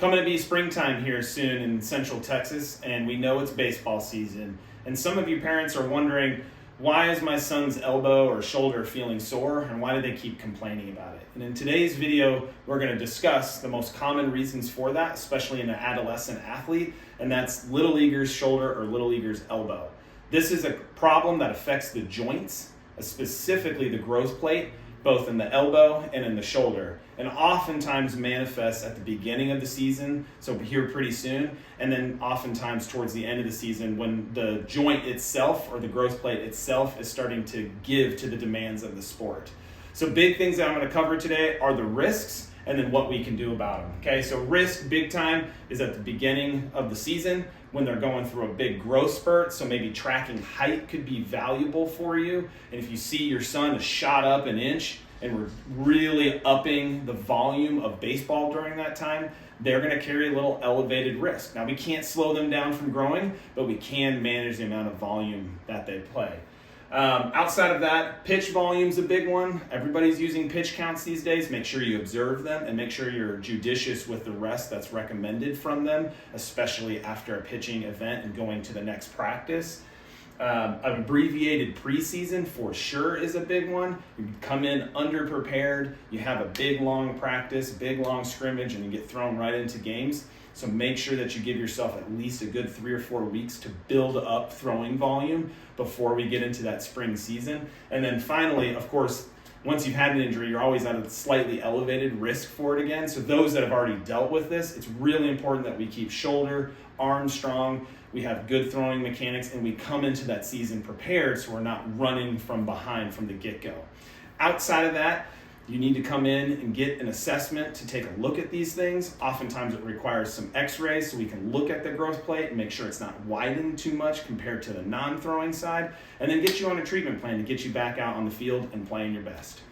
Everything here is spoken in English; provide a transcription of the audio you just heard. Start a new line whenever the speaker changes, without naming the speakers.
Coming to be springtime here soon in Central Texas, and we know it's baseball season. And some of you parents are wondering, why is my son's elbow or shoulder feeling sore, and why do they keep complaining about it? And in today's video, we're going to discuss the most common reasons for that, especially in an adolescent athlete, and that's little leaguer's shoulder or little leaguer's elbow. This is a problem that affects the joints, specifically the growth plate, both in the elbow and in the shoulder, and oftentimes manifests at the beginning of the season, so here pretty soon, and then oftentimes towards the end of the season when the joint itself or the growth plate itself is starting to give to the demands of the sport. So big things that I'm going to cover today are the risks and then what we can do about them. Okay, so risk big time is at the beginning of the season when they're going through a big growth spurt, so maybe tracking height could be valuable for you. And if you see your son is shot up an inch and we're really upping the volume of baseball during that time, they're going to carry a little elevated risk. Now, we can't slow them down from growing, but we can manage the amount of volume that they play. Outside of that, pitch volume's a big one. Everybody's using pitch counts these days. Make sure you observe them and make sure you're judicious with the rest that's recommended from them, especially after a pitching event and going to the next practice. Abbreviated preseason for sure is a big one. You come in underprepared, you have a big long practice, big long scrimmage, and you get thrown right into games. So make sure that you give yourself at least a good 3 or 4 weeks to build up throwing volume before we get into that spring season. And then finally, of course, once you've had an injury, you're always at a slightly elevated risk for it again. So those that have already dealt with this, it's really important that we keep shoulder, arm strong, we have good throwing mechanics, and we come into that season prepared so we're not running from behind from the get-go. Outside of that, you need to come in and get an assessment to take a look at these things. Oftentimes it requires some x-rays so we can look at the growth plate and make sure it's not widened too much compared to the non-throwing side, and then get you on a treatment plan to get you back out on the field and playing your best.